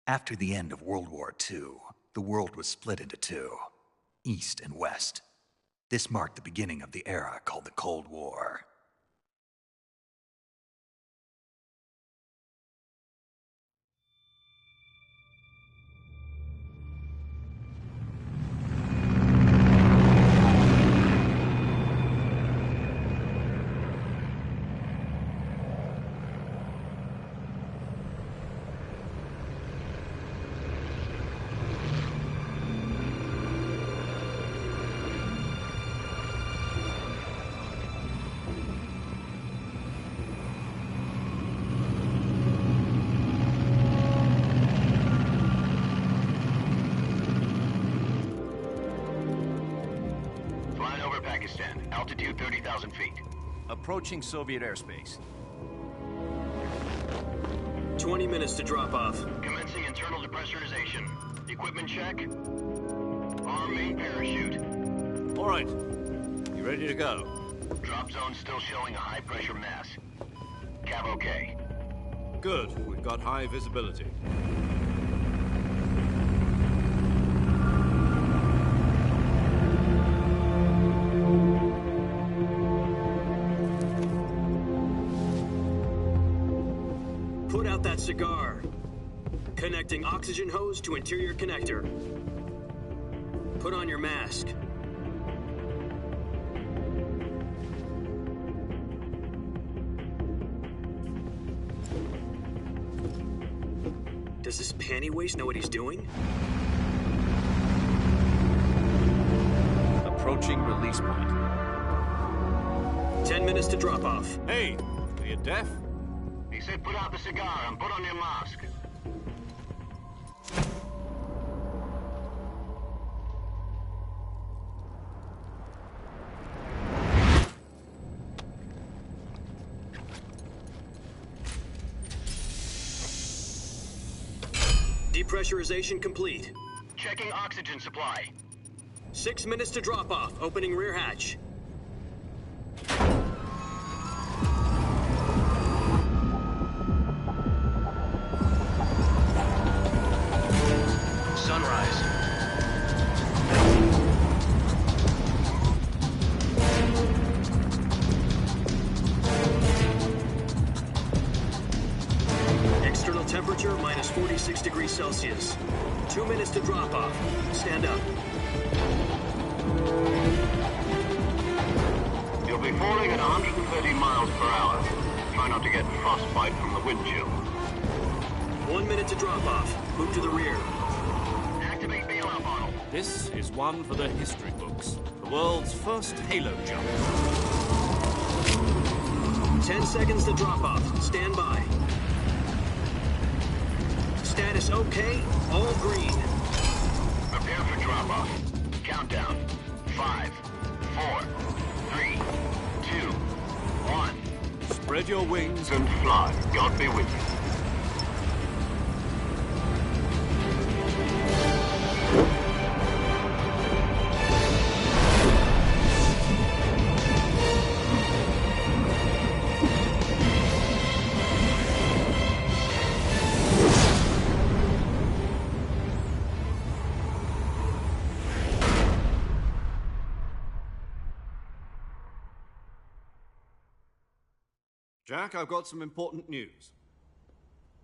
After the end of World War II, the world was split into two, East and West. This marked the beginning of the era called the Cold War. Pakistan, altitude 30,000 feet. Approaching Soviet airspace. 20 minutes to drop off. Commencing internal depressurization. Equipment check. Arm main parachute. All right. You ready to go? Drop zone still showing a high pressure mass. Cav okay. Good. We've got high visibility. Put out that cigar. Connecting oxygen hose to interior connector. Put on your mask. Does this panty waste know what he's doing? Approaching release point. 10 minutes to drop off. Hey, are you deaf? He said put out the cigar and put on your mask. Depressurization complete. Checking oxygen supply. 6 minutes to drop off. Opening rear hatch. Sunrise. External temperature minus 46 degrees Celsius. 2 minutes to drop off. Stand up. You'll be falling at 130 miles per hour. Try not to get frostbite from the wind chill. 1 minute to drop off. Move to the rear. Activate bailout model. This is one for the history books. The world's first halo jump. 10 seconds to drop off. Stand by. Status okay. All green. Prepare for drop-off. Countdown. 5, 4, 3, 2, 1. Spread your wings And fly. God be with you. Jack, I've got some important news.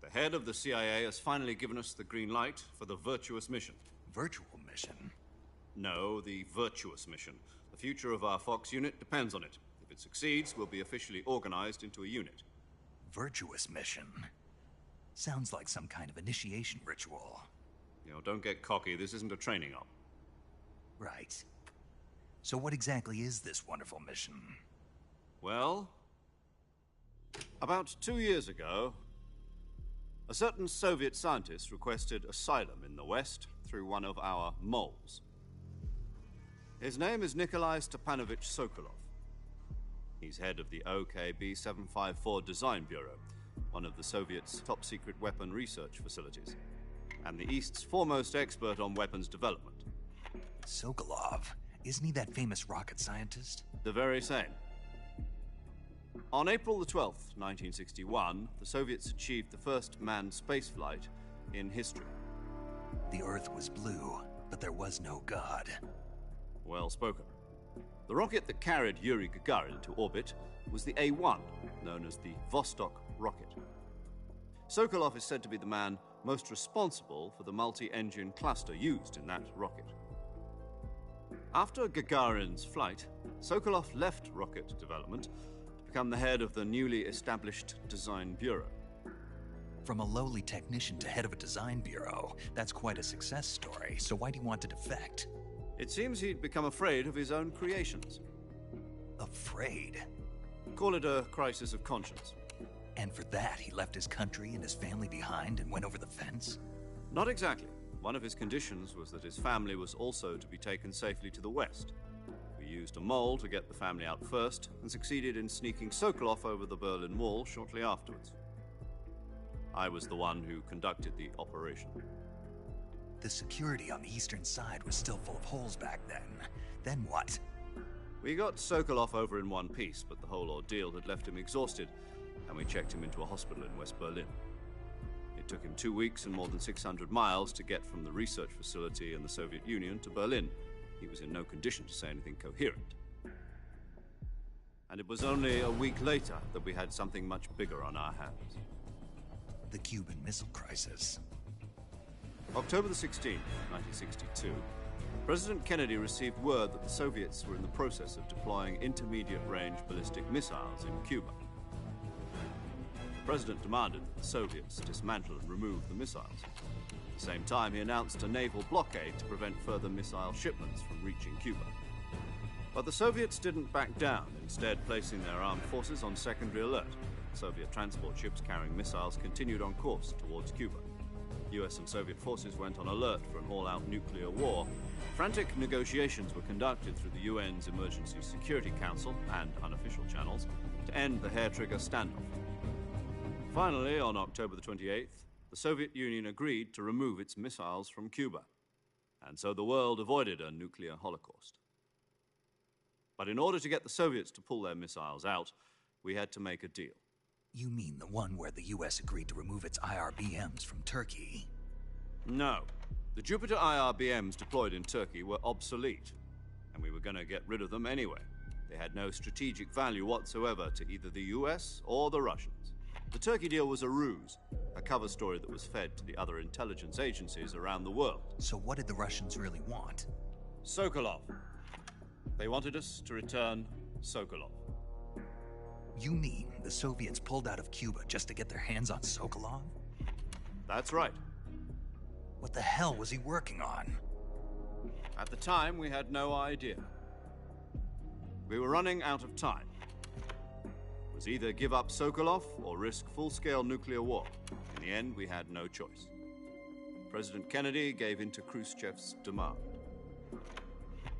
The head of the CIA has finally given us the green light for the Virtuous mission. Virtual mission? No, the Virtuous mission. The future of our Fox unit depends on it. If it succeeds, we'll be officially organized into a unit. Virtuous mission? Sounds like some kind of initiation ritual. You know, don't get cocky. This isn't a training op. Right. So what exactly is this wonderful mission? Well, about 2 years ago, a certain Soviet scientist requested asylum in the West through one of our moles. His name is Nikolai Stepanovich Sokolov. He's head of the OKB-754 Design Bureau, one of the Soviets' top-secret weapon research facilities, and the East's foremost expert on weapons development. Sokolov? Isn't he that famous rocket scientist? The very same. On April the 12th, 1961, the Soviets achieved the first manned spaceflight in history. The Earth was blue, but there was no God. Well spoken. The rocket that carried Yuri Gagarin to orbit was the A-1, known as the Vostok rocket. Sokolov is said to be the man most responsible for the multi-engine cluster used in that rocket. After Gagarin's flight, Sokolov left rocket development to become the head of the newly established Design Bureau. From a lowly technician to head of a design bureau, that's quite a success story, so why do you want to defect? It seems he'd become afraid of his own creations. Afraid? Call it a crisis of conscience. And for that, he left his country and his family behind and went over the fence? Not exactly. One of his conditions was that his family was also to be taken safely to the west. We used a mole to get the family out first and succeeded in sneaking Sokolov over the Berlin Wall shortly afterwards. I was the one who conducted the operation. The security on the eastern side was still full of holes back then. Then what? We got Sokolov over in one piece, but the whole ordeal had left him exhausted, and we checked him into a hospital in West Berlin. It took him 2 weeks and more than 600 miles to get from the research facility in the Soviet Union to Berlin. He was in no condition to say anything coherent. And it was only a week later that we had something much bigger on our hands. The Cuban Missile Crisis. October the 16th, 1962, President Kennedy received word that the Soviets were in the process of deploying intermediate-range ballistic missiles in Cuba. The President demanded that the Soviets dismantle and remove the missiles. At the same time, he announced a naval blockade to prevent further missile shipments from reaching Cuba. But the Soviets didn't back down, instead placing their armed forces on secondary alert. Soviet transport ships carrying missiles continued on course towards Cuba. US and Soviet forces went on alert for an all-out nuclear war. Frantic negotiations were conducted through the UN's Emergency Security Council and unofficial channels to end the hair-trigger standoff. Finally, on October the 28th, the Soviet Union agreed to remove its missiles from Cuba, and so the world avoided a nuclear holocaust. But in order to get the Soviets to pull their missiles out, we had to make a deal. You mean the one where the US agreed to remove its IRBMs from Turkey? No. The Jupiter IRBMs deployed in Turkey were obsolete, and we were going to get rid of them anyway. They had no strategic value whatsoever to either the US or the Russians. The Turkey deal was a ruse, a cover story that was fed to the other intelligence agencies around the world. So what did the Russians really want? Sokolov. They wanted us to return Sokolov. You mean the Soviets pulled out of Cuba just to get their hands on Sokolov? That's right. What the hell was he working on? At the time, we had no idea. We were running out of time. It was either give up Sokolov or risk full-scale nuclear war. In the end, we had no choice. President Kennedy gave in to Khrushchev's demand.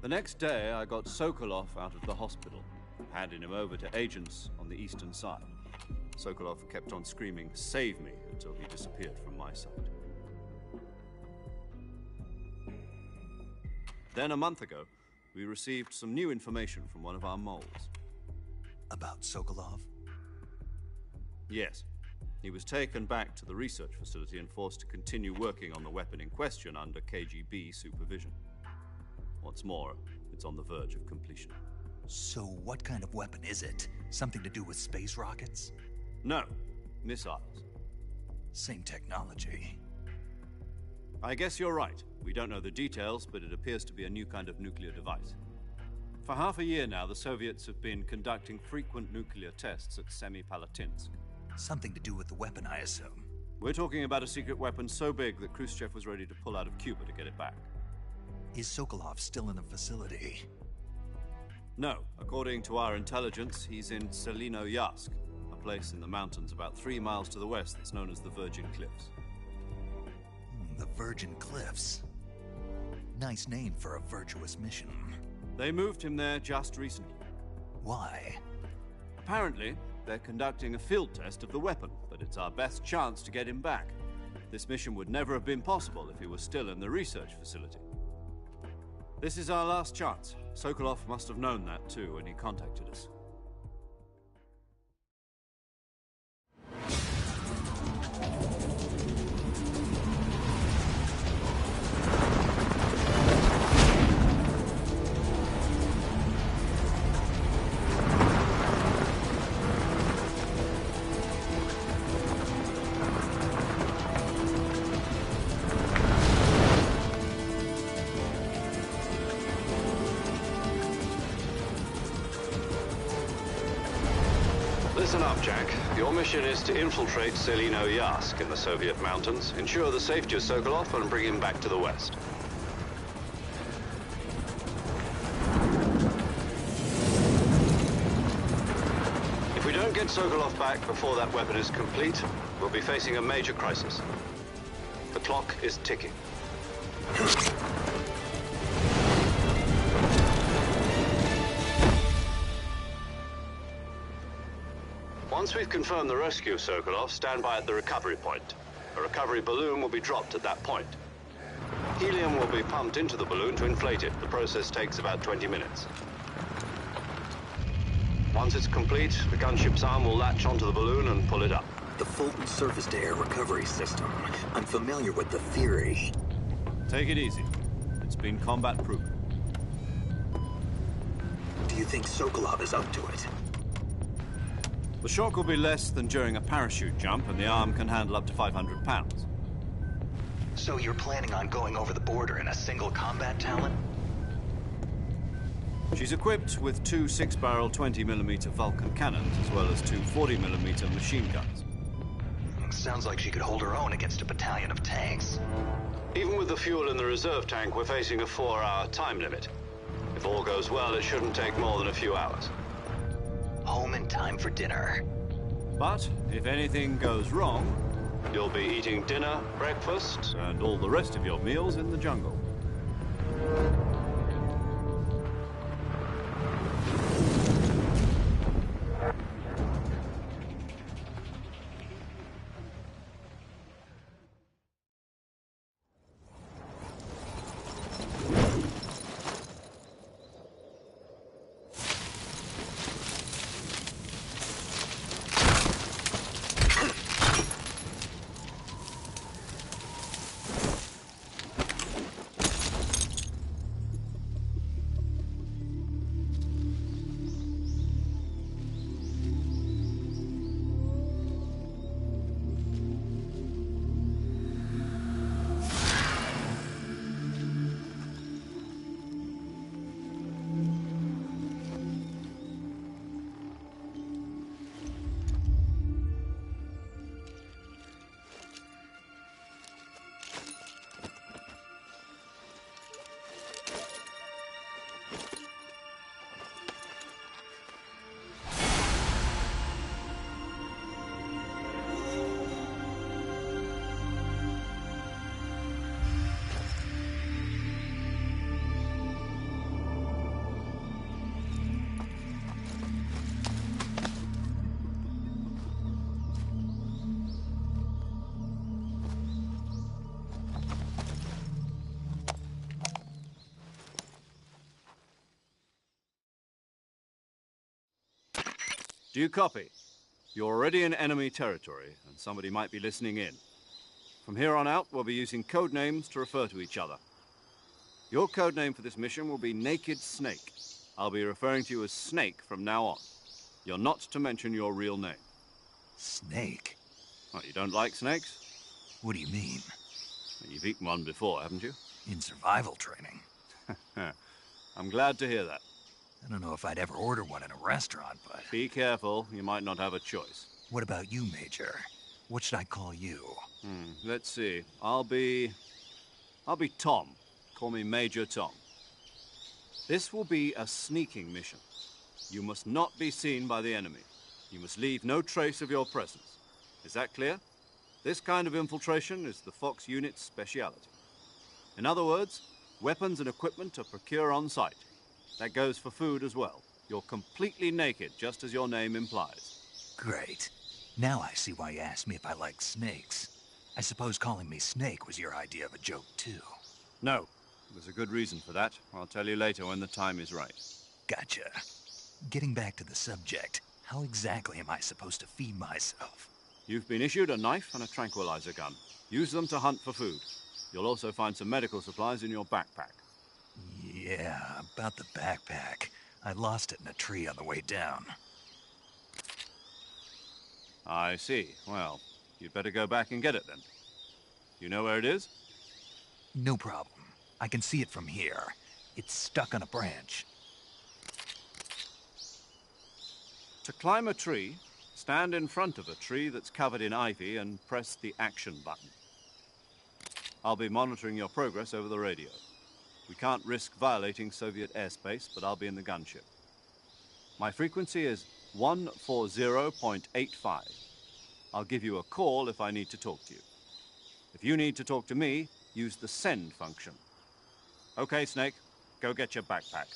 The next day, I got Sokolov out of the hospital, handing him over to agents on the eastern side. Sokolov kept on screaming, "Save me," until he disappeared from my side. Then, a month ago, we received some new information from one of our moles. About Sokolov? Yes. He was taken back to the research facility and forced to continue working on the weapon in question under KGB supervision. What's more, it's on the verge of completion. So what kind of weapon is it? Something to do with space rockets? No, missiles. Same technology. I guess you're right. We don't know the details, but it appears to be a new kind of nuclear device. For half a year now, the Soviets have been conducting frequent nuclear tests at Semipalatinsk. Something to do with the weapon, I assume. We're talking about a secret weapon so big that Khrushchev was ready to pull out of Cuba to get it back. Is Sokolov still in the facility? No. According to our intelligence, he's in Selinoyarsk, a place in the mountains about 3 miles to the west that's known as the Virgin Cliffs. The Virgin Cliffs. Nice name for a virtuous mission. They moved him there just recently. Why? Apparently, they're conducting a field test of the weapon, but it's our best chance to get him back. This mission would never have been possible if he was still in the research facility. This is our last chance. Sokolov must have known that too when he contacted us. Listen up, Jack. Your mission is to infiltrate Selino Yask in the Soviet mountains, ensure the safety of Sokolov, and bring him back to the West. If we don't get Sokolov back before that weapon is complete, we'll be facing a major crisis. The clock is ticking. Once we've confirmed the rescue of Sokolov, stand by at the recovery point. A recovery balloon will be dropped at that point. Helium will be pumped into the balloon to inflate it. The process takes about 20 minutes. Once it's complete, the gunship's arm will latch onto the balloon and pull it up. The Fulton surface-to-air recovery system. I'm familiar with the theory. Take it easy. It's been combat-proven. Do you think Sokolov is up to it? The shock will be less than during a parachute jump, and the arm can handle up to 500 pounds. So you're planning on going over the border in a single combat Talon? She's equipped with two 6-barrel 20mm Vulcan cannons, as well as two 40mm machine guns. Sounds like she could hold her own against a battalion of tanks. Even with the fuel in the reserve tank, we're facing a 4-hour time limit. If all goes well, it shouldn't take more than a few hours. Home in time for dinner. But if anything goes wrong, You'll be eating dinner, breakfast, and all the rest of your meals in the jungle. Do you copy? You're already in enemy territory, and somebody might be listening in. From here on out, we'll be using code names to refer to each other. Your code name for this mission will be Naked Snake. I'll be referring to you as Snake from now on. You're not to mention your real name. Snake? Well, you don't like snakes? What do you mean? You've eaten one before, haven't you? In survival training. I'm glad to hear that. I don't know if I'd ever order one in a restaurant, but... Be careful, you might not have a choice. What about you, Major? What should I call you? Let's see. I'll be Tom. Call me Major Tom. This will be a sneaking mission. You must not be seen by the enemy. You must leave no trace of your presence. Is that clear? This kind of infiltration is the Fox unit's speciality. In other words, weapons and equipment are procured on site. That goes for food as well. You're completely naked, just as your name implies. Great. Now I see why you asked me if I like snakes. I suppose calling me Snake was your idea of a joke, too. No. There's a good reason for that. I'll tell you later when the time is right. Gotcha. Getting back to the subject, how exactly am I supposed to feed myself? You've been issued a knife and a tranquilizer gun. Use them to hunt for food. You'll also find some medical supplies in your backpack. Yeah, about the backpack. I lost it in a tree on the way down. I see. Well, you'd better go back and get it then. You know where it is? No problem. I can see it from here. It's stuck on a branch. To climb a tree, Stand in front of a tree that's covered in ivy and press the action button. I'll be monitoring your progress over the radio. We can't risk violating Soviet airspace, but I'll be in the gunship. My frequency is 140.85. I'll give you a call if I need to talk to you. If you need to talk to me, use the send function. Okay, Snake, go get your backpack.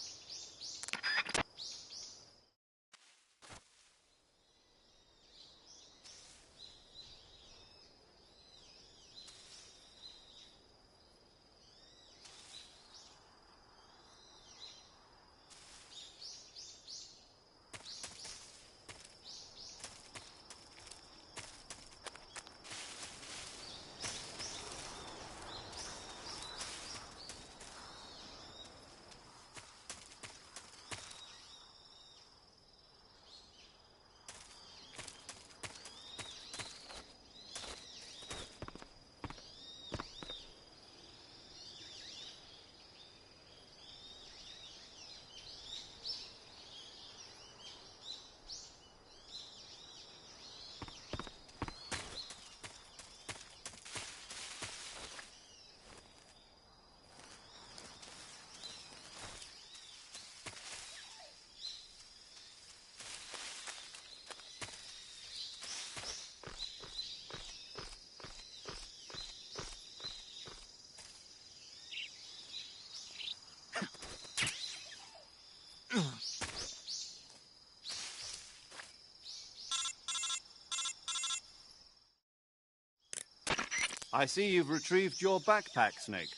I see you've retrieved your backpack, Snake.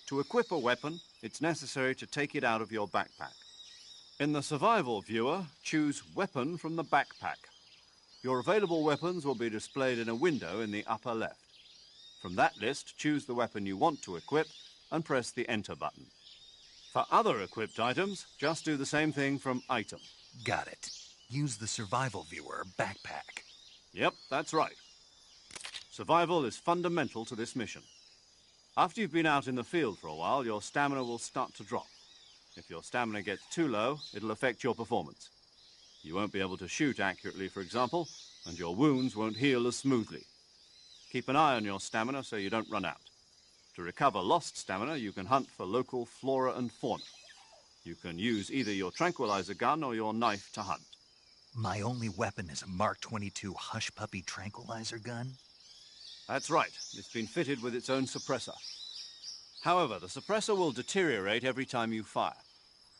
To equip a weapon, it's necessary to take it out of your backpack. In the survival viewer, choose Weapon from the backpack. Your available weapons will be displayed in a window in the upper left. From that list, choose the weapon you want to equip and press the Enter button. For other equipped items, just do the same thing from Item. Got it. Use the survival viewer backpack. Yep, that's right. Survival is fundamental to this mission. After you've been out in the field for a while, your stamina will start to drop. If your stamina gets too low, it'll affect your performance. You won't be able to shoot accurately, for example, and your wounds won't heal as smoothly. Keep an eye on your stamina so you don't run out. To recover lost stamina, you can hunt for local flora and fauna. You can use either your tranquilizer gun or your knife to hunt. My only weapon is a Mark 22 Hush Puppy tranquilizer gun? That's right. It's been fitted with its own suppressor. However, the suppressor will deteriorate every time you fire.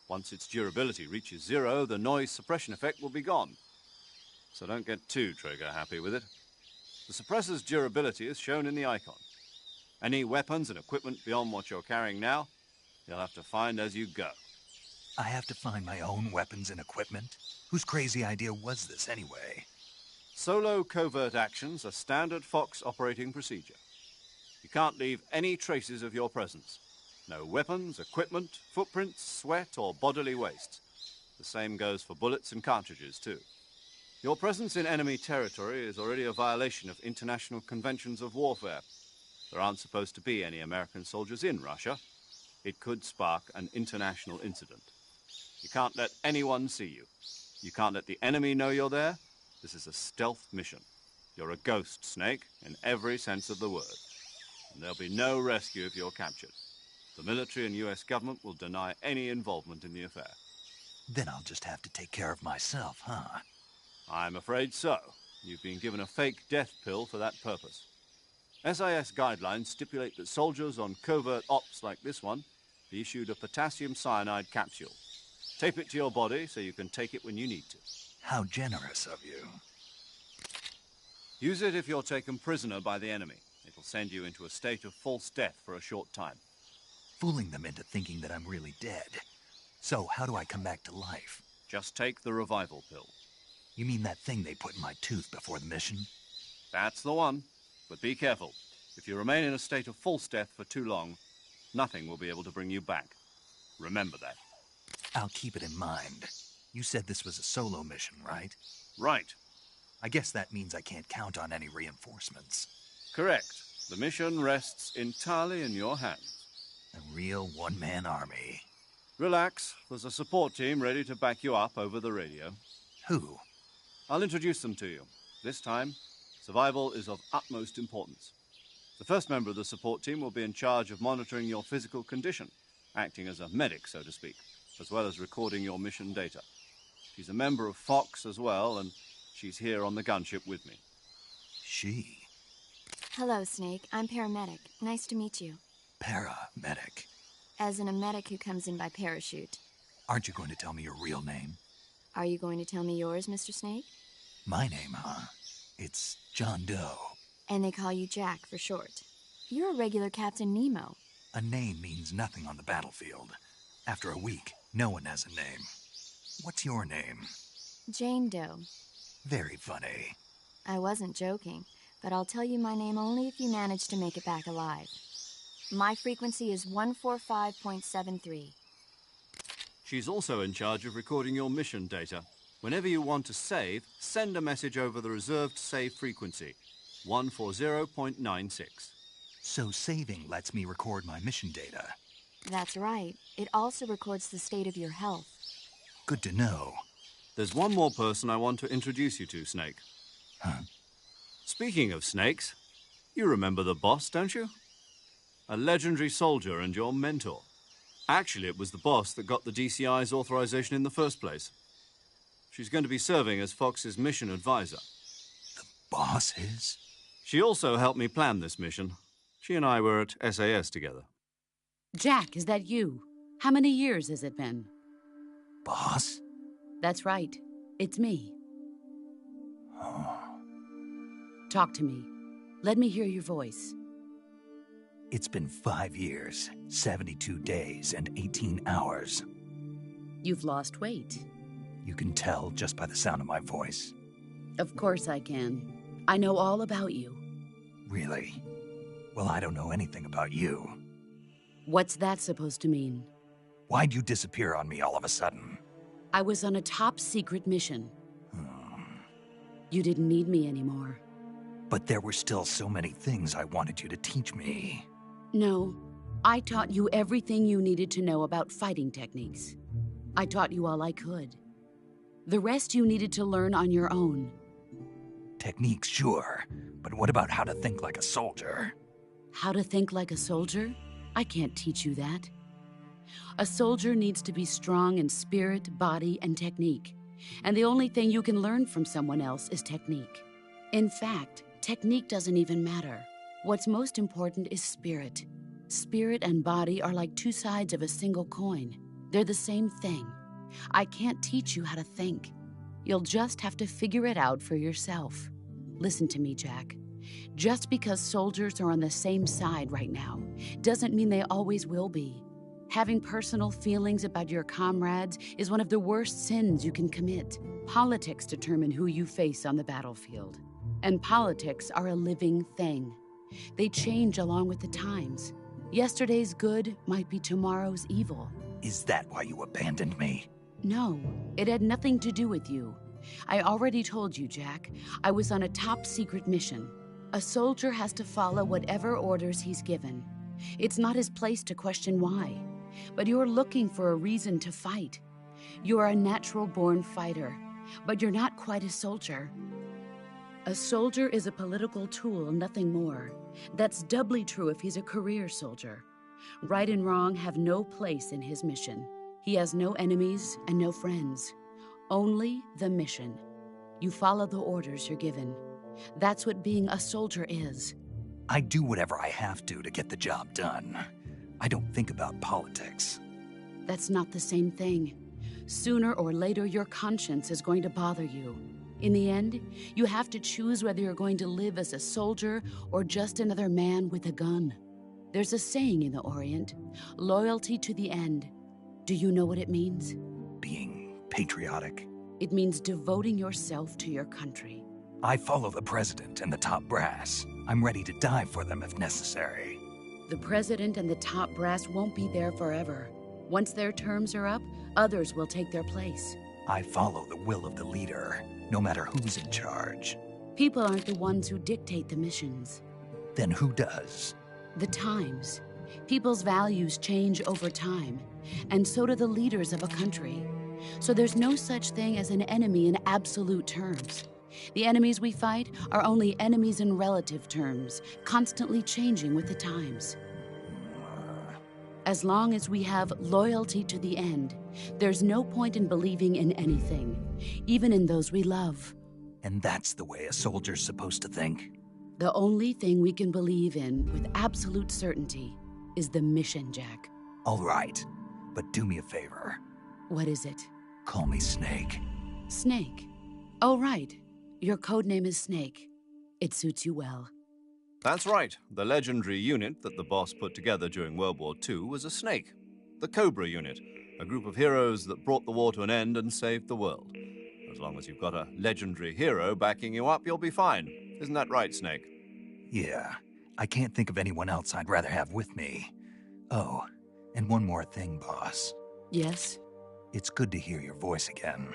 Once its durability reaches 0, the noise suppression effect will be gone. So don't get too trigger-happy with it. The suppressor's durability is shown in the icon. Any weapons and equipment beyond what you're carrying now, you'll have to find as you go. I have to find my own weapons and equipment? Whose crazy idea was this anyway? Solo covert actions are standard Fox operating procedure. You can't leave any traces of your presence. No weapons, equipment, footprints, sweat, or bodily waste. The same goes for bullets and cartridges, too. Your presence in enemy territory is already a violation of international conventions of warfare. There aren't supposed to be any American soldiers in Russia. It could spark an international incident. You can't let anyone see you. You can't let the enemy know you're there. This is a stealth mission. You're a ghost, Snake, in every sense of the word. And there'll be no rescue if you're captured. The military and US government will deny any involvement in the affair. Then I'll just have to take care of myself, huh? I'm afraid so. You've been given a fake death pill for that purpose. SIS guidelines stipulate that soldiers on covert ops like this one be issued a potassium cyanide capsule. Tape it to your body so you can take it when you need to. How generous of you. Use it if you're taken prisoner by the enemy. It'll send you into a state of false death for a short time. Fooling them into thinking that I'm really dead. So how do I come back to life? Just take the revival pill. You mean that thing they put in my tooth before the mission? That's the one. But be careful. If you remain in a state of false death for too long, nothing will be able to bring you back. Remember that. I'll keep it in mind. You said this was a solo mission, right? Right. I guess that means I can't count on any reinforcements. Correct. The mission rests entirely in your hands. A real one-man army. Relax. There's a support team ready to back you up over the radio. Who? I'll introduce them to you. This time, survival is of utmost importance. The first member of the support team will be in charge of monitoring your physical condition, acting as a medic, so to speak, as well as recording your mission data. She's a member of Fox as well, and she's here on the gunship with me. She? Hello, Snake. I'm paramedic. Nice to meet you. Paramedic. As in a medic who comes in by parachute. Aren't you going to tell me your real name? Are you going to tell me yours, Mr. Snake? My name, huh? It's John Doe. And they call you Jack for short. You're a regular Captain Nemo. A name means nothing on the battlefield. After a week, no one has a name. What's your name? Jane Doe. Very funny. I wasn't joking, but I'll tell you my name only if you manage to make it back alive. My frequency is 145.73. She's also in charge of recording your mission data. Whenever you want to save, send a message over the reserved save frequency, 140.96. So saving lets me record my mission data. That's right. It also records the state of your health. Good to know. There's one more person I want to introduce you to, Snake. Huh? Speaking of snakes, you remember the boss, don't you? A legendary soldier and your mentor. Actually, it was the boss that got the DCI's authorization in the first place. She's going to be serving as Fox's mission advisor. The boss is? She also helped me plan this mission. She and I were at SAS together. Jack, is that you? How many years has it been? Boss? That's right. It's me. Talk to me. Let me hear your voice. It's been 5 years, 72 days, and 18 hours. You've lost weight. You can tell just by the sound of my voice. Of course I can. I know all about you. Really? Well, I don't know anything about you. What's that supposed to mean? Why'd you disappear on me all of a sudden? I was on a top-secret mission. You didn't need me anymore. But there were still so many things I wanted you to teach me. No, I taught you everything you needed to know about fighting techniques. I taught you all I could. The rest you needed to learn on your own. Techniques, sure. But what about how to think like a soldier? How to think like a soldier? I can't teach you that. A soldier needs to be strong in spirit, body, and technique. And the only thing you can learn from someone else is technique. In fact, technique doesn't even matter. What's most important is spirit. Spirit and body are like two sides of a single coin. They're the same thing. I can't teach you how to think. You'll just have to figure it out for yourself. Listen to me, Jack. Just because soldiers are on the same side right now doesn't mean they always will be. Having personal feelings about your comrades is one of the worst sins you can commit. Politics determine who you face on the battlefield. And politics are a living thing. They change along with the times. Yesterday's good might be tomorrow's evil. Is that why you abandoned me? No, it had nothing to do with you. I already told you, Jack. I was on a top-secret mission. A soldier has to follow whatever orders he's given. It's not his place to question why. But you're looking for a reason to fight. You're a natural-born fighter, but you're not quite a soldier. A soldier is a political tool, nothing more. That's doubly true if he's a career soldier. Right and wrong have no place in his mission. He has no enemies and no friends. Only the mission. You follow the orders you're given. That's what being a soldier is. I do whatever I have to get the job done. I don't think about politics. That's not the same thing. Sooner or later, your conscience is going to bother you. In the end, you have to choose whether you're going to live as a soldier or just another man with a gun. There's a saying in the Orient, loyalty to the end. Do you know what it means? Being patriotic. It means devoting yourself to your country. I follow the president and the top brass. I'm ready to die for them if necessary. The president and the top brass won't be there forever. Once their terms are up, others will take their place. I follow the will of the leader, no matter who's in charge. People aren't the ones who dictate the missions. Then who does? The times. People's values change over time, and so do the leaders of a country. So there's no such thing as an enemy in absolute terms. The enemies we fight are only enemies in relative terms, constantly changing with the times. As long as we have loyalty to the end, there's no point in believing in anything, even in those we love. And that's the way a soldier's supposed to think? The only thing we can believe in with absolute certainty is the mission, Jack. All right, but do me a favor. What is it? Call me Snake. Snake. Oh, right. Your codename is Snake. It suits you well. That's right. The legendary unit that the boss put together during World War II was a snake. The Cobra unit, a group of heroes that brought the war to an end and saved the world. As long as you've got a legendary hero backing you up, you'll be fine. Isn't that right, Snake? Yeah, I can't think of anyone else I'd rather have with me. Oh, and one more thing, boss. Yes? It's good to hear your voice again.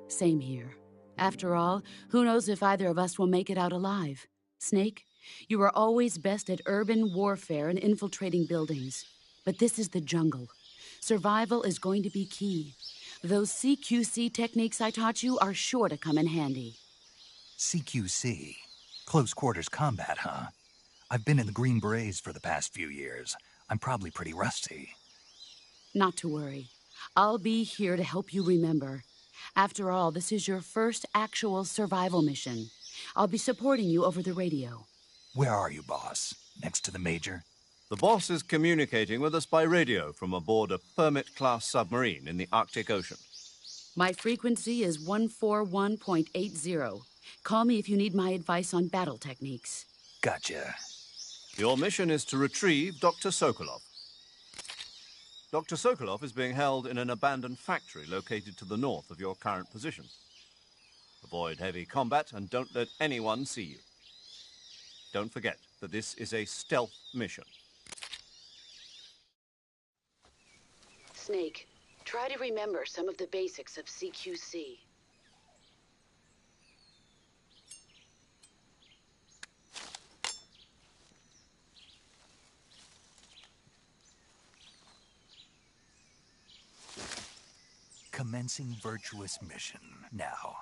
Same here. After all, who knows if either of us will make it out alive? Snake, you are always best at urban warfare and infiltrating buildings. But this is the jungle. Survival is going to be key. Those CQC techniques I taught you are sure to come in handy. CQC? Close quarters combat, huh? I've been in the Green Berets for the past few years. I'm probably pretty rusty. Not to worry. I'll be here to help you remember. After all, this is your first actual survival mission. I'll be supporting you over the radio. Where are you, boss? Next to the Major? The boss is communicating with us by radio from aboard a Permit-class submarine in the Arctic Ocean. My frequency is 141.80. Call me if you need my advice on battle techniques. Gotcha. Your mission is to retrieve Dr. Sokolov. Dr. Sokolov is being held in an abandoned factory located to the north of your current position. Avoid heavy combat and don't let anyone see you. Don't forget that this is a stealth mission. Snake, try to remember some of the basics of CQC. Commencing virtuous mission now.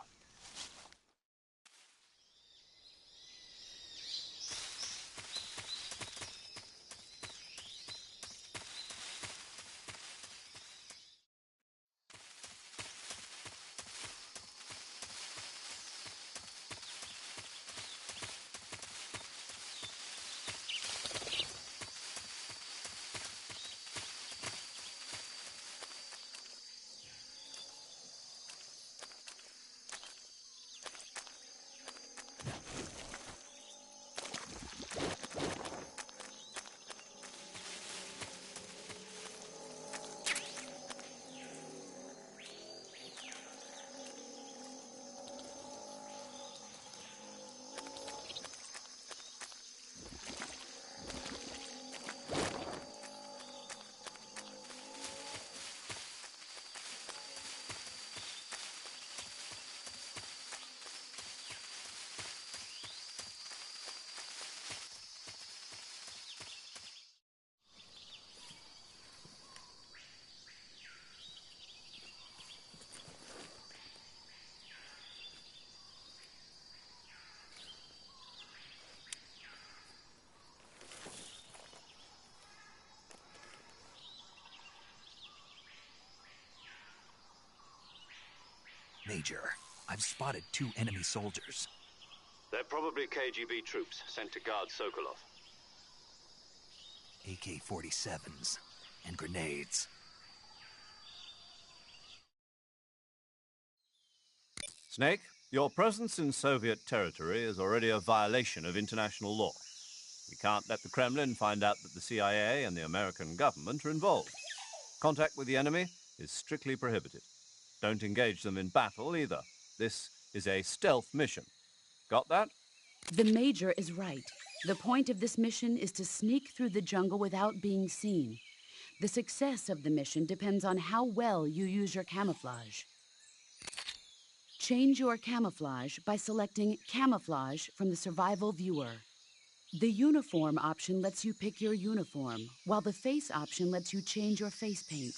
Major, I've spotted 2 enemy soldiers. They're probably KGB troops sent to guard Sokolov. AK-47s and grenades. Snake, your presence in Soviet territory is already a violation of international law. We can't let the Kremlin find out that the CIA and the American government are involved. Contact with the enemy is strictly prohibited. Don't engage them in battle either. This is a stealth mission. Got that? The Major is right. The point of this mission is to sneak through the jungle without being seen. The success of the mission depends on how well you use your camouflage. Change your camouflage by selecting Camouflage from the Survival Viewer. The Uniform option lets you pick your uniform, while the Face option lets you change your face paint.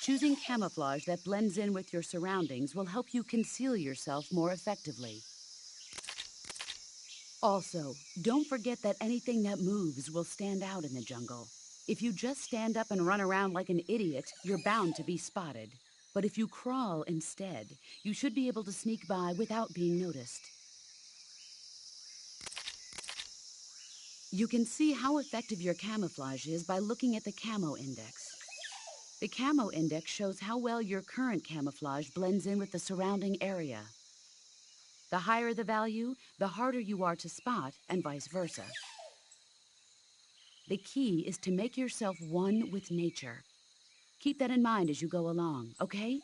Choosing camouflage that blends in with your surroundings will help you conceal yourself more effectively. Also, don't forget that anything that moves will stand out in the jungle. If you just stand up and run around like an idiot, you're bound to be spotted. But if you crawl instead, you should be able to sneak by without being noticed. You can see how effective your camouflage is by looking at the Camo Index. The Camo Index shows how well your current camouflage blends in with the surrounding area. The higher the value, the harder you are to spot, and vice versa. The key is to make yourself one with nature. Keep that in mind as you go along, okay?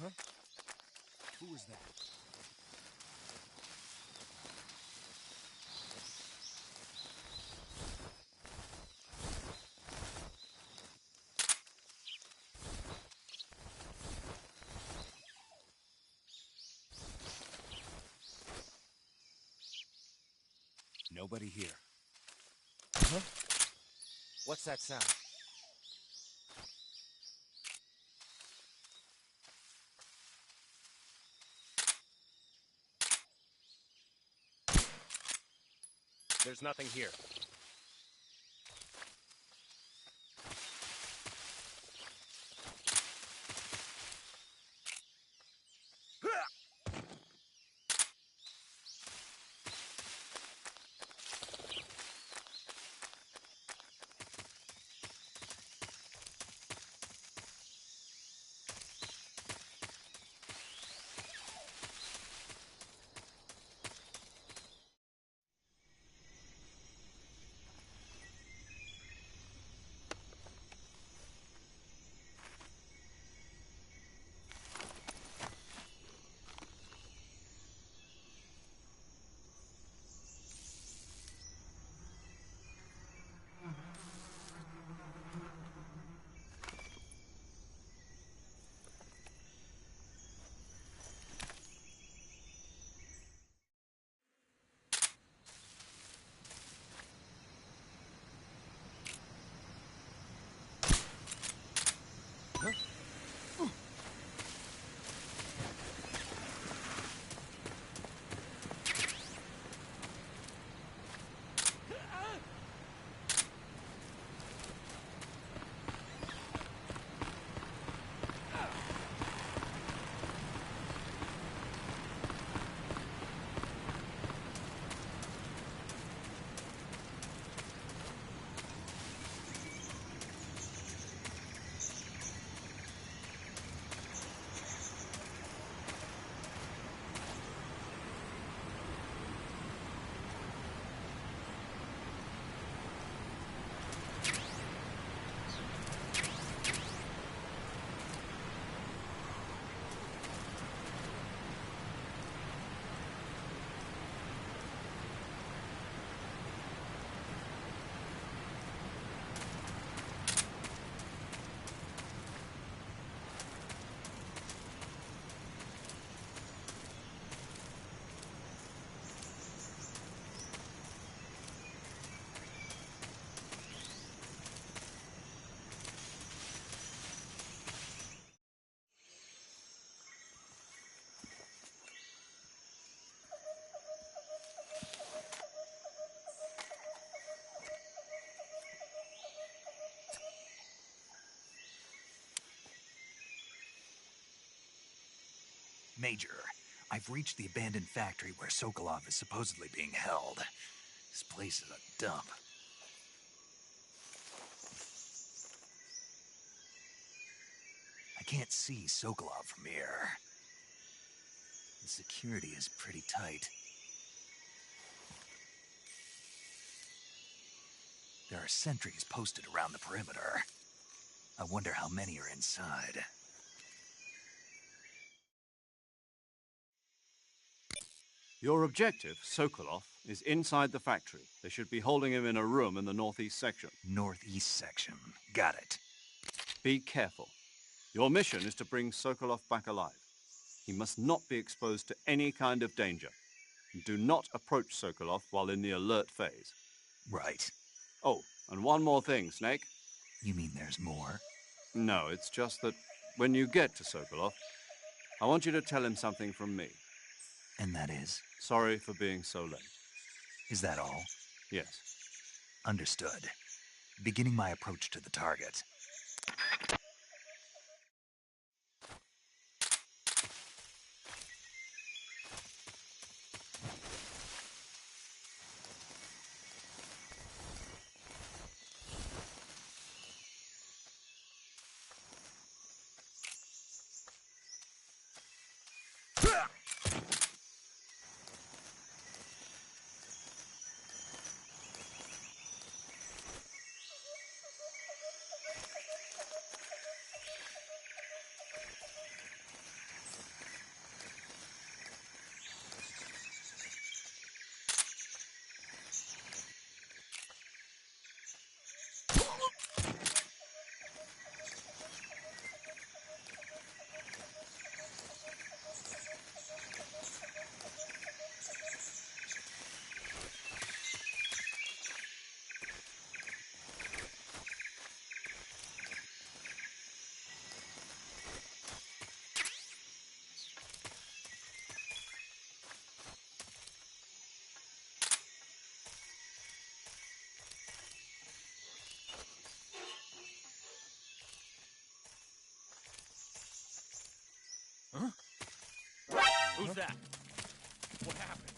Huh? Who was that? Nobody here. Huh? What's that sound? There's nothing here. Major, I've reached the abandoned factory where Sokolov is supposedly being held. This place is a dump. I can't see Sokolov from here. The security is pretty tight. There are sentries posted around the perimeter. I wonder how many are inside. Your objective, Sokolov, is inside the factory. They should be holding him in a room in the northeast section. Northeast section. Got it. Be careful. Your mission is to bring Sokolov back alive. He must not be exposed to any kind of danger. Do not approach Sokolov while in the alert phase. Right. Oh, and one more thing, Snake. You mean there's more? No, it's just that when you get to Sokolov, I want you to tell him something from me. And that is? Sorry for being so late. Is that all? Yes. Understood. Beginning my approach to the target. Who's that? What happened?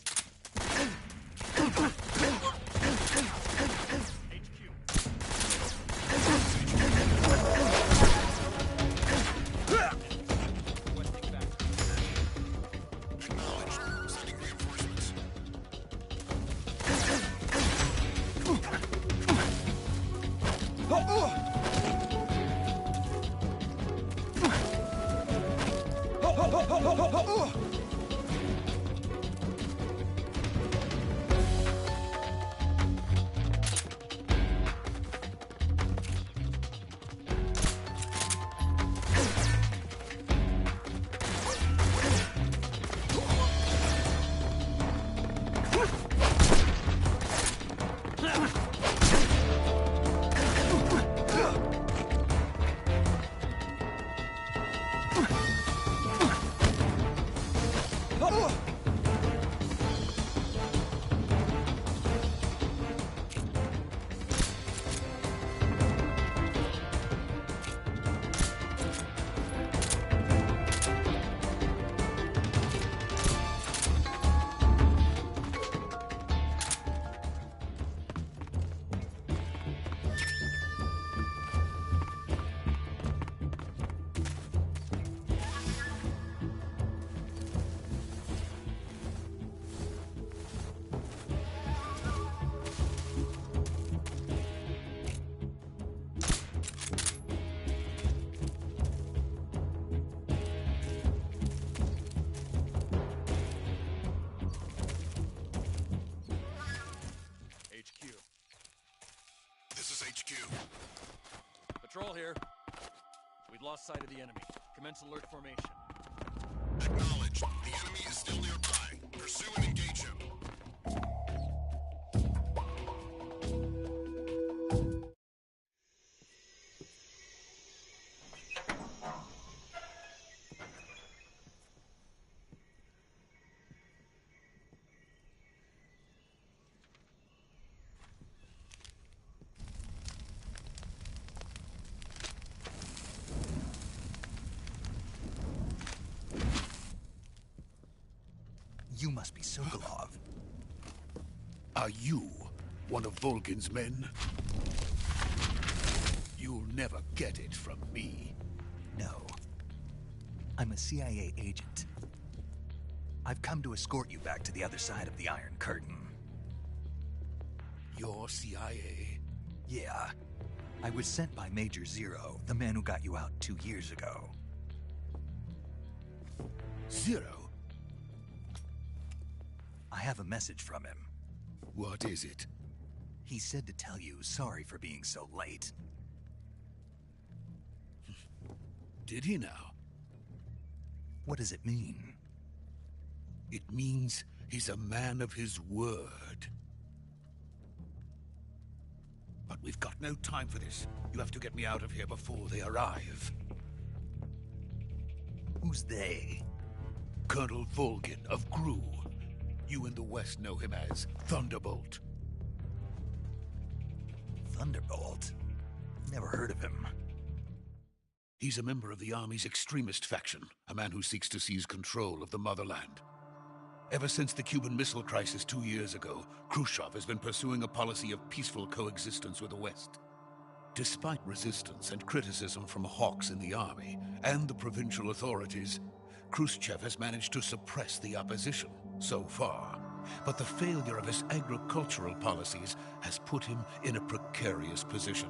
Patrol here. We've lost sight of the enemy. Commence alert formation. Acknowledged. The enemy is still nearby. Pursue and engage him. You must be Sokolov. Are you one of Volgin's men? You'll never get it from me. No. I'm a CIA agent. I've come to escort you back to the other side of the Iron Curtain. You're CIA? Yeah. I was sent by Major Zero, the man who got you out 2 years ago. Zero? I have a message from him. What is it? He said to tell you sorry for being so late. Did he now? What does it mean? It means he's a man of his word. But we've got no time for this. You have to get me out of here before they arrive. Who's they? Colonel Volgin of GRU. You in the West know him as Thunderbolt. Thunderbolt? Never heard of him. He's a member of the Army's extremist faction, a man who seeks to seize control of the motherland. Ever since the Cuban Missile Crisis 2 years ago, Khrushchev has been pursuing a policy of peaceful coexistence with the West. Despite resistance and criticism from hawks in the army and the provincial authorities, Khrushchev has managed to suppress the opposition so far. But the failure of his agricultural policies has put him in a precarious position.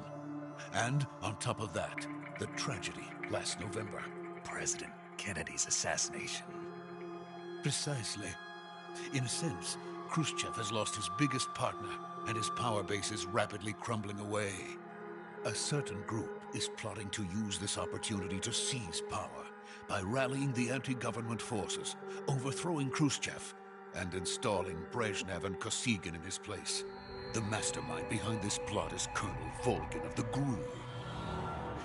And on top of that, the tragedy last November. President Kennedy's assassination. Precisely. In a sense, Khrushchev has lost his biggest partner, and his power base is rapidly crumbling away. A certain group is plotting to use this opportunity to seize power by rallying the anti-government forces, overthrowing Khrushchev, and installing Brezhnev and Kosygin in his place. The mastermind behind this plot is Colonel Volgin of the GRU.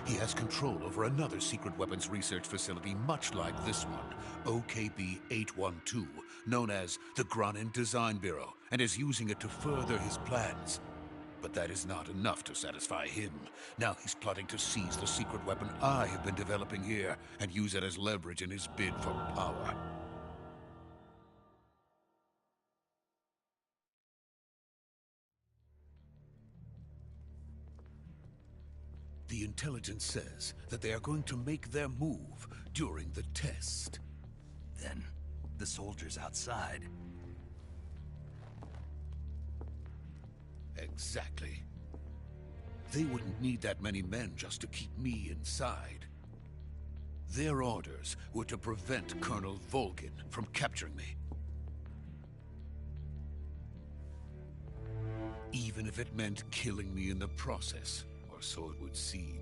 He has control over another secret weapons research facility much like this one, OKB-812, known as the Granin Design Bureau, and is using it to further his plans. But that is not enough to satisfy him. Now he's plotting to seize the secret weapon I have been developing here and use it as leverage in his bid for power. The intelligence says that they are going to make their move during the test. Then, the soldiers outside. Exactly. They wouldn't need that many men just to keep me inside. Their orders were to prevent Colonel Volgin from capturing me. Even if it meant killing me in the process. Or so it would seem.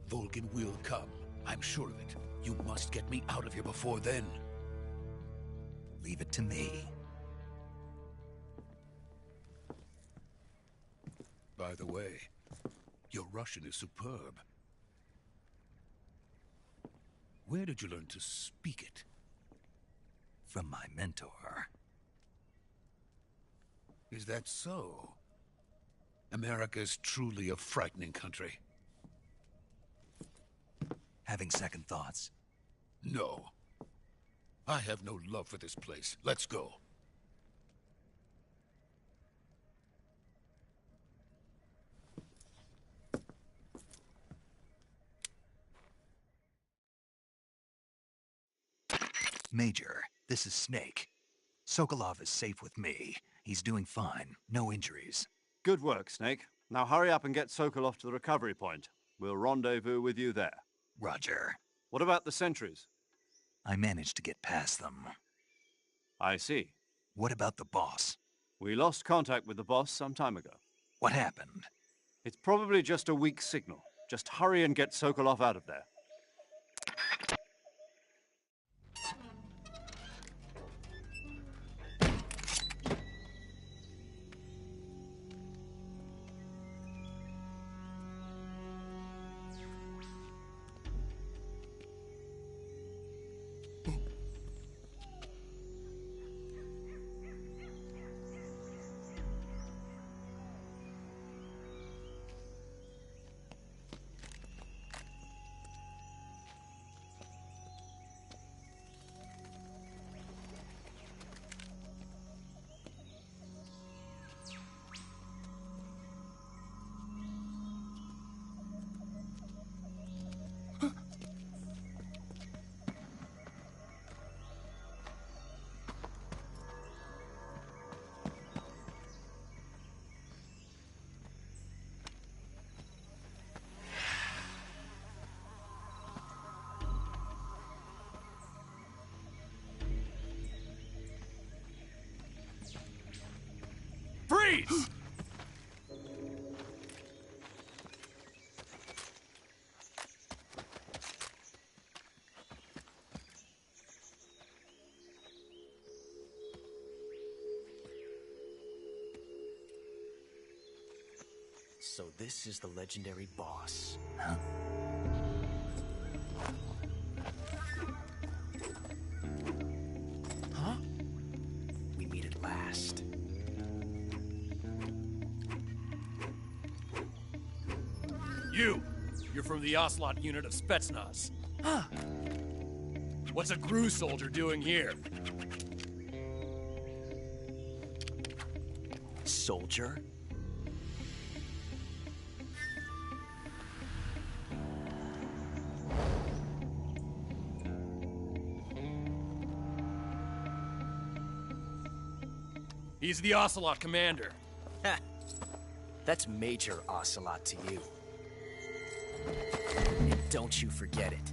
Volgin will come. I'm sure of it. You must get me out of here before then. Leave it to me. By the way, your Russian is superb. Where did you learn to speak it? From my mentor. Is that so? America is truly a frightening country. Having second thoughts? No. I have no love for this place. Let's go. Major, this is Snake. Sokolov is safe with me. He's doing fine. No injuries. Good work, Snake. Now hurry up and get Sokolov to the recovery point. We'll rendezvous with you there. Roger. What about the sentries? I managed to get past them. I see. What about the boss? We lost contact with the boss some time ago. What happened? It's probably just a weak signal. Just hurry and get Sokolov out of there. Please. So this is the legendary boss. Huh? Huh? We meet at last. You're from the Ocelot unit of Spetsnaz. Huh. What's a GRU soldier doing here? Soldier? He's the Ocelot commander. That's Major Ocelot to you. And don't you forget it.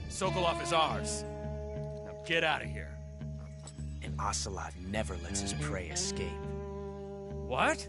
Sokolov is ours. Now get out of here. And Ocelot never lets his prey escape. What?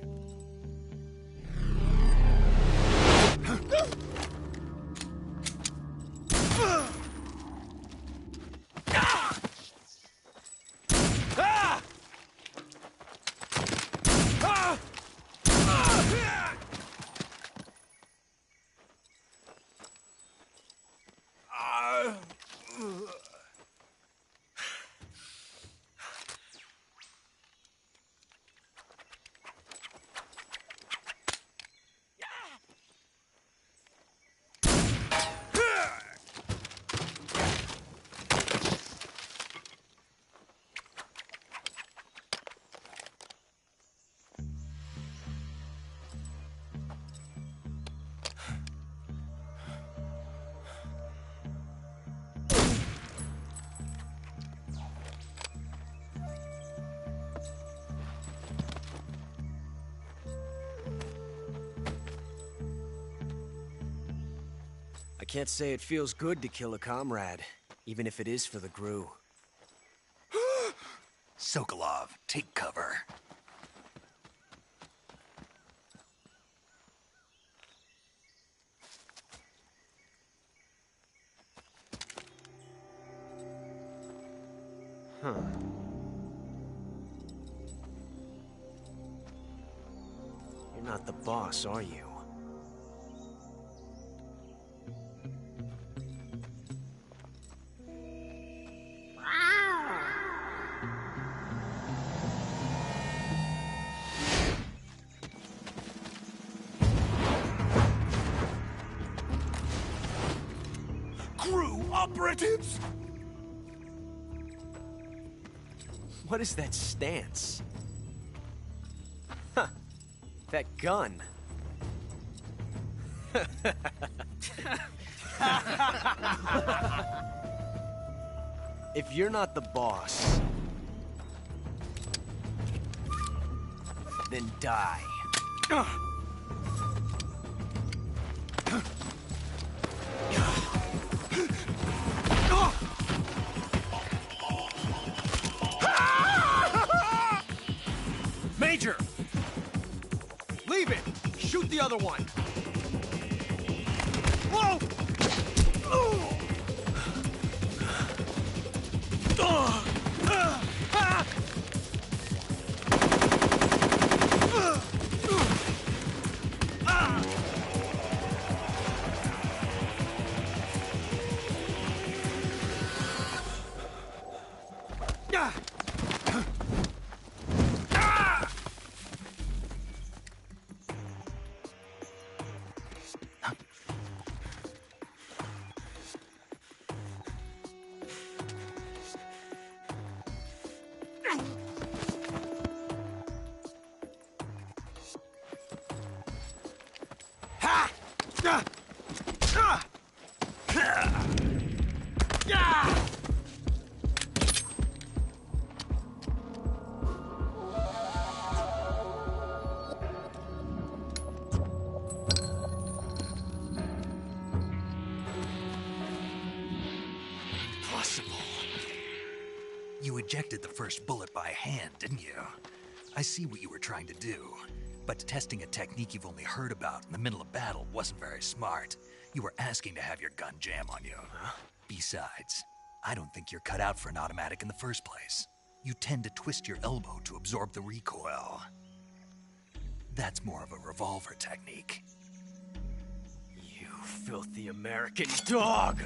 I can't say it feels good to kill a comrade, even if it is for the GRU. Sokolov, take cover. Huh. You're not the boss, are you? GRU operatives! What is that stance? Huh. That gun. If you're not the boss, then die. Major! Leave it! Shoot the other one! Whoa! ejected the first bullet by hand, didn't you? I see what you were trying to do. But testing a technique you've only heard about in the middle of battle wasn't very smart. You were asking to have your gun jam on you. Besides, I don't think you're cut out for an automatic in the first place. You tend to twist your elbow to absorb the recoil. That's more of a revolver technique. You filthy American dog!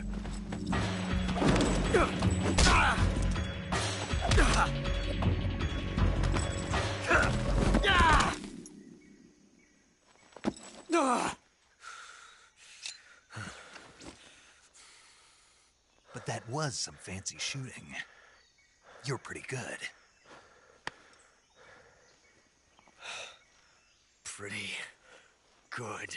But that was some fancy shooting. You're pretty good. Pretty good.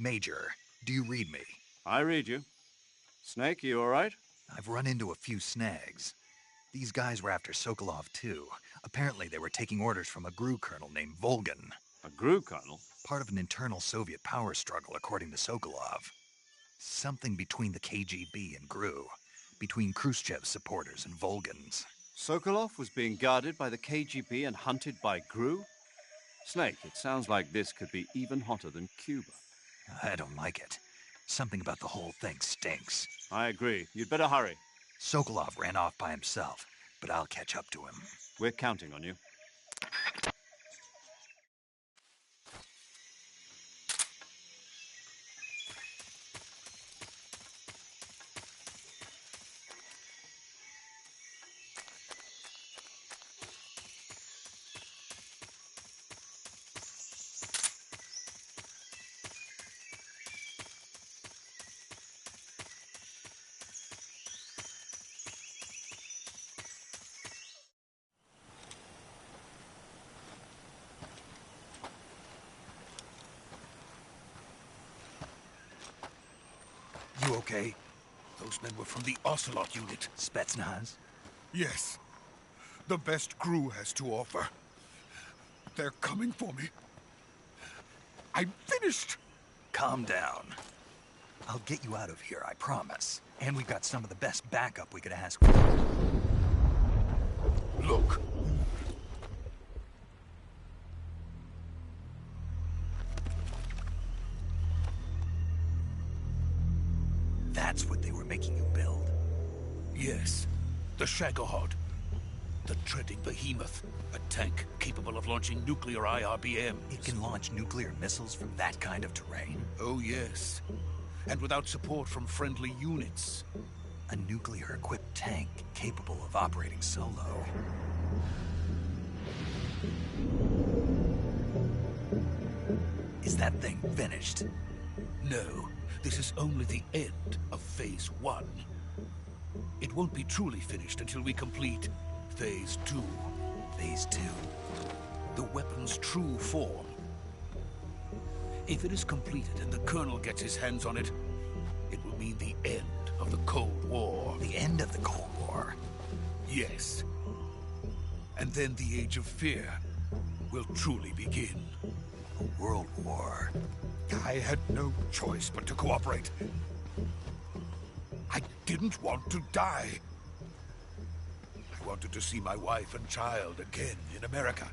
Major, do you read me? I read you. Snake, you all right? I've run into a few snags. These guys were after Sokolov, too. Apparently they were taking orders from a GRU colonel named Volgin. A GRU colonel? Part of an internal Soviet power struggle, according to Sokolov. Something between the KGB and GRU. Between Khrushchev's supporters and Volgin's. Sokolov was being guarded by the KGB and hunted by GRU? Snake, it sounds like this could be even hotter than Cuba. I don't like it. Something about the whole thing stinks. I agree. You'd better hurry. Sokolov ran off by himself, but I'll catch up to him. We're counting on you. You okay? Those men were from the Ocelot unit. Spetsnaz? Yes. The best GRU has to offer. They're coming for me. I'm finished! Calm down. I'll get you out of here, I promise. And we've got some of the best backup we could ask for. Look. That's what they were making you build? Yes. The Shagohod. The treading behemoth. A tank capable of launching nuclear IRBMs. It can launch nuclear missiles from that kind of terrain? Oh, yes. And without support from friendly units. A nuclear-equipped tank capable of operating solo. Is that thing finished? No. This is only the end of Phase 1. It won't be truly finished until we complete Phase 2. Phase 2? The weapon's true form. If it is completed and the Colonel gets his hands on it, it will mean the end of the Cold War. The end of the Cold War? Yes. And then the Age of Fear will truly begin. A world war. I had no choice but to cooperate. I didn't want to die. I wanted to see my wife and child again in America.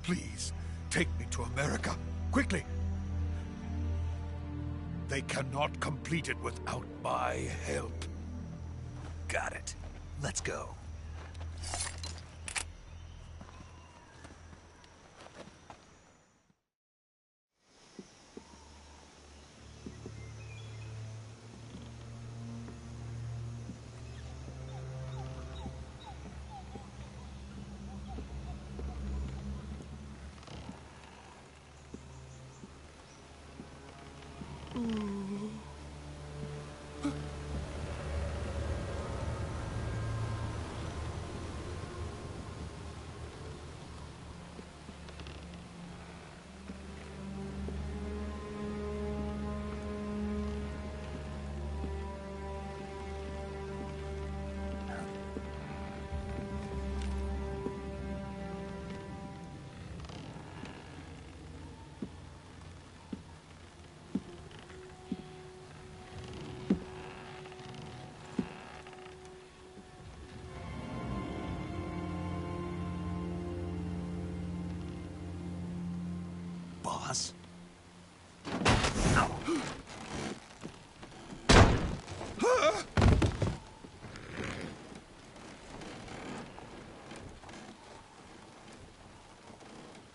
Please, take me to America, quickly. They cannot complete it without my help. Got it. Let's go.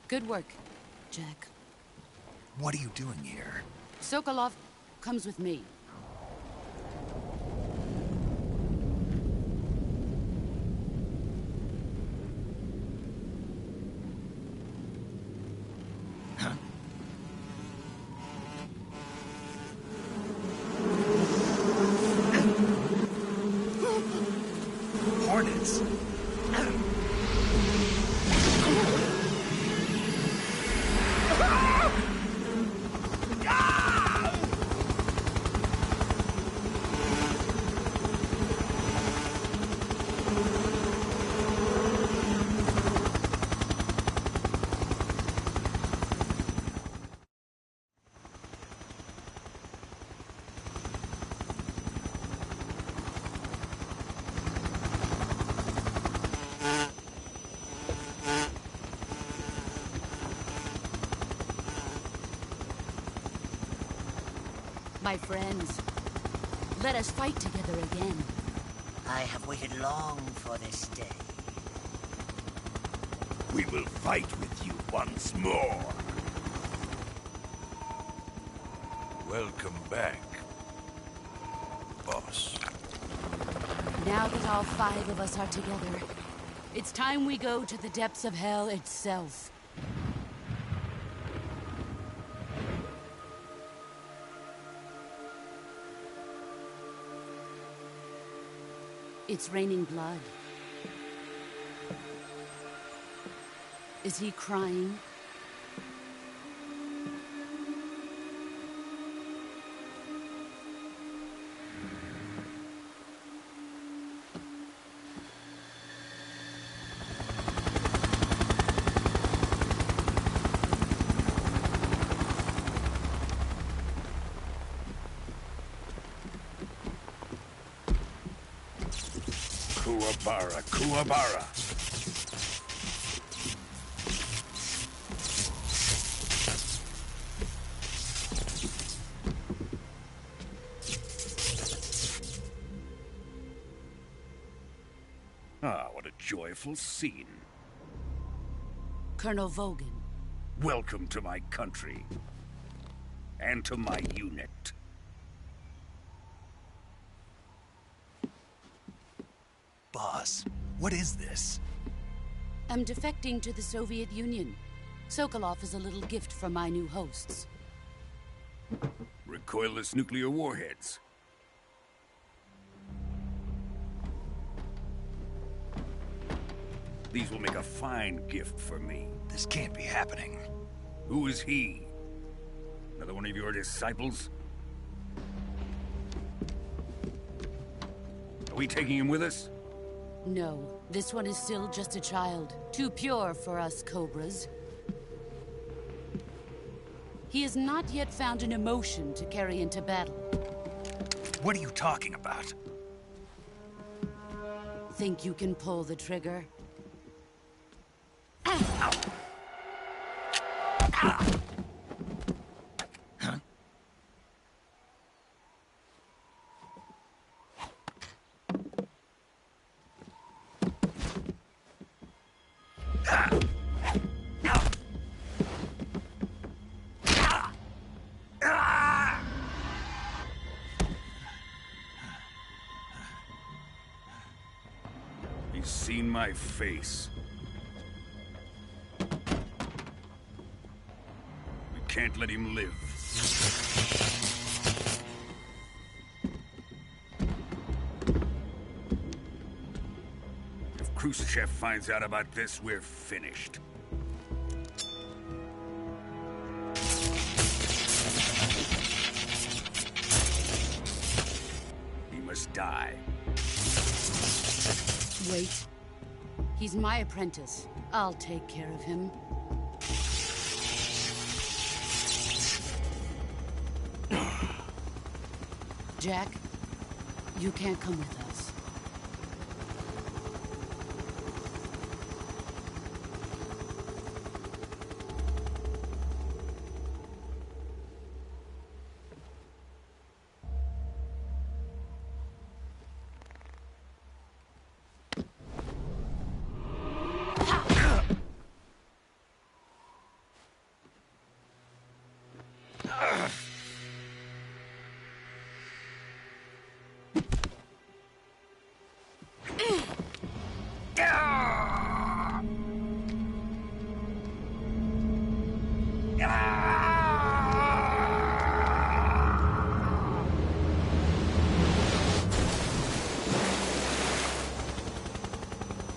Good work, Jack. What are you doing here? Sokolov comes with me. Hornets. My friends, let us fight together again. I have waited long for this day. We will fight with you once more. Welcome back, boss. Now that all 5 of us are together, it's time we go to the depths of hell itself. It's raining blood. Is he crying? Kuwabara, Kuwabara. Ah, what a joyful scene. Colonel Vogan. Welcome to my country. And to my unit. Boss, what is this? I'm defecting to the Soviet Union. Sokolov is a little gift from my new hosts. Recoilless nuclear warheads. These will make a fine gift for me. This can't be happening. Who is he? Another one of your disciples? Are we taking him with us? No, this one is still just a child. Too pure for us Cobras. He has not yet found an emotion to carry into battle. What are you talking about? Think you can pull the trigger? He's seen my face. We can't let him live. If Khrushchev finds out about this, we're finished. He must die. Wait. He's my apprentice. I'll take care of him. Jack, you can't come with us.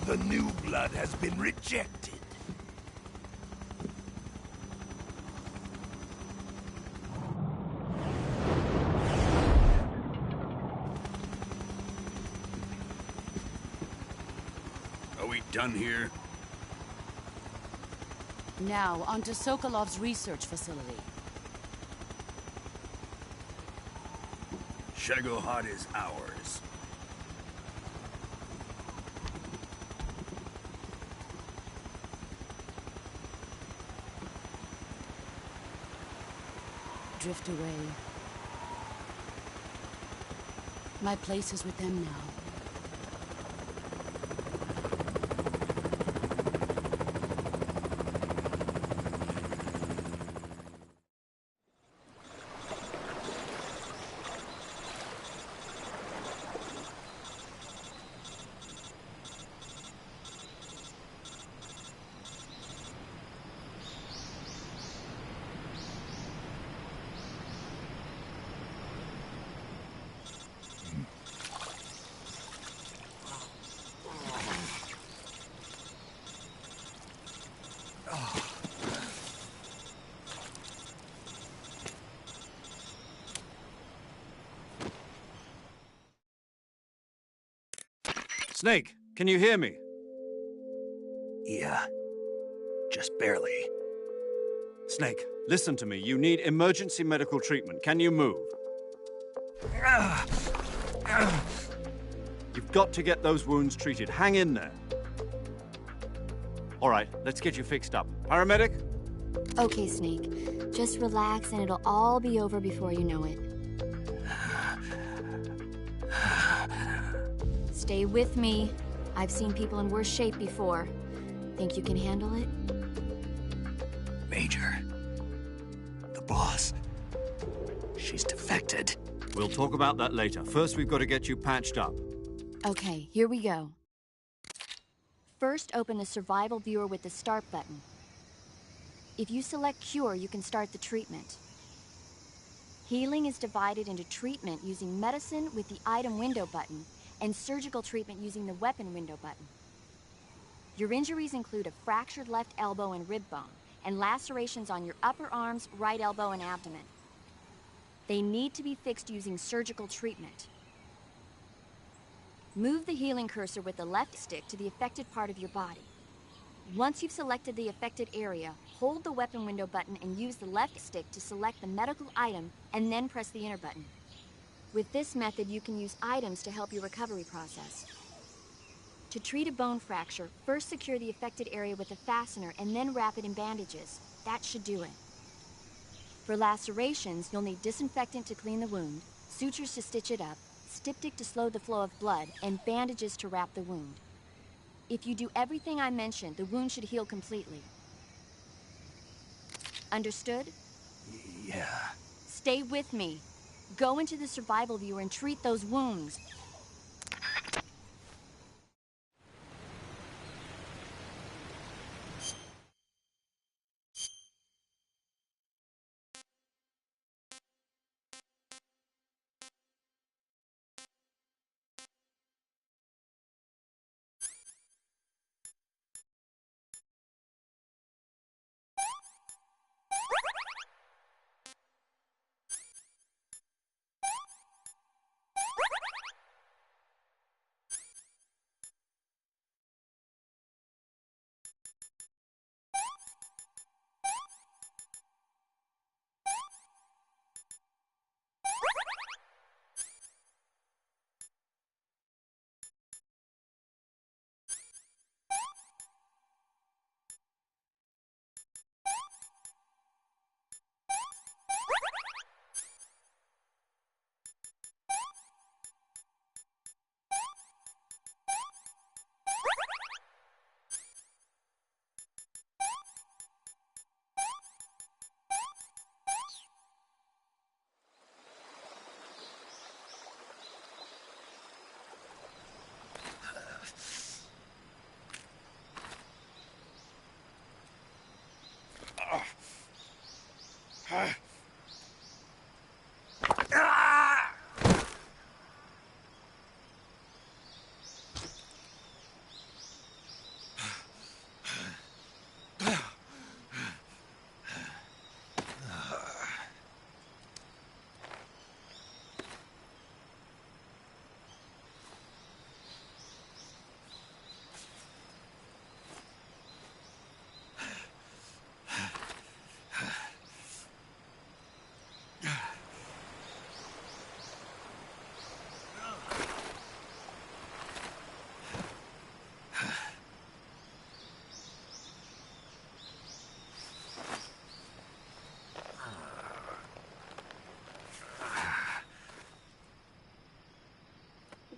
The new blood has been rejected. Are we done here? Now, on to Sokolov's research facility. Shagohod is ours. Drift away. My place is with them now. Snake, can you hear me? Yeah. Just barely. Snake, listen to me. You need emergency medical treatment. Can you move? You've got to get those wounds treated. Hang in there. All right, let's get you fixed up. Paramedic? Okay, Snake. Just relax and it'll all be over before you know it. Stay with me. I've seen people in worse shape before. Think you can handle it? Major. The boss. She's defected. We'll talk about that later. First, we've got to get you patched up. Okay, here we go. First, open the survival viewer with the start button. If you select cure, you can start the treatment. Healing is divided into treatment using medicine with the item window button and surgical treatment using the weapon window button. Your injuries include a fractured left elbow and rib bone, and lacerations on your upper arms, right elbow, and abdomen. They need to be fixed using surgical treatment. Move the healing cursor with the left stick to the affected part of your body. Once you've selected the affected area, hold the weapon window button and use the left stick to select the medical item, and then press the enter button. With this method, you can use items to help your recovery process. To treat a bone fracture, first secure the affected area with a fastener and then wrap it in bandages. That should do it. For lacerations, you'll need disinfectant to clean the wound, sutures to stitch it up, styptic to slow the flow of blood, and bandages to wrap the wound. If you do everything I mentioned, the wound should heal completely. Understood? Yeah. Stay with me. Go into the survival viewer and treat those wounds.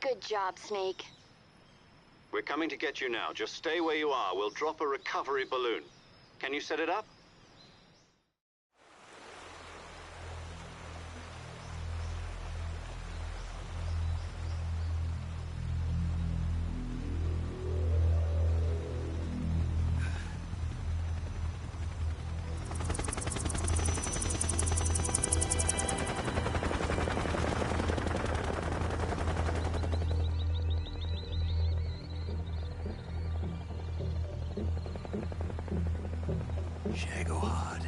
Good job, Snake. We're coming to get you now. Just stay where you are. We'll drop a recovery balloon. Can you set it up? Shagohod.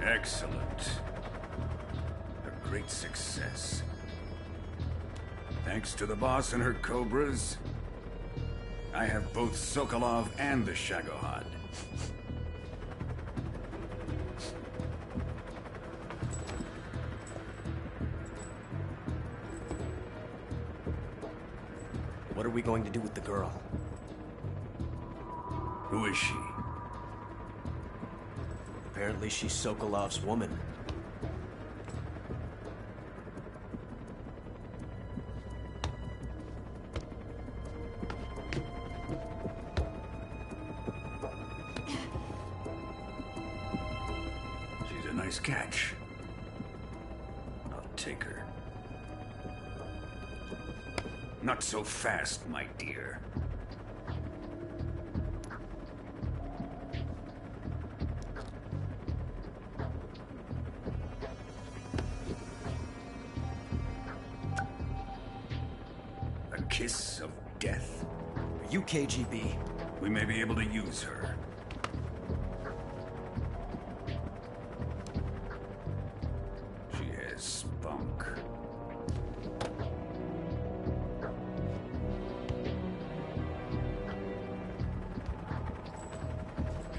Excellent. A great success. Thanks to the boss and her cobras, I have both Sokolov and the Shagohod. What are we going to do with the girl? Who is she? Apparently she's Sokolov's woman. She's a nice catch. I'll take her. Not so fast, my dear. A kiss of death. Are you KGB? We may be able to use her. She has spunk.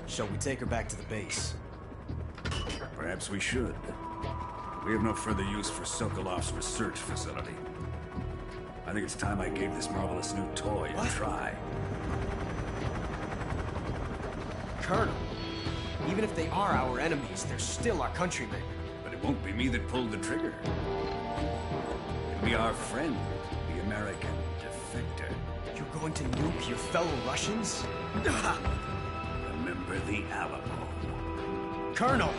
Shall we take her back to the base? Perhaps we should. We have no further use for Sokolov's research facility. I think it's time I gave this marvelous new toy a try. Colonel, even if they are our enemies, they're still our countrymen. But it won't be me that pulled the trigger. It'll be our friend, the American defector. You're going to nuke your fellow Russians? Remember the Alamo. Colonel!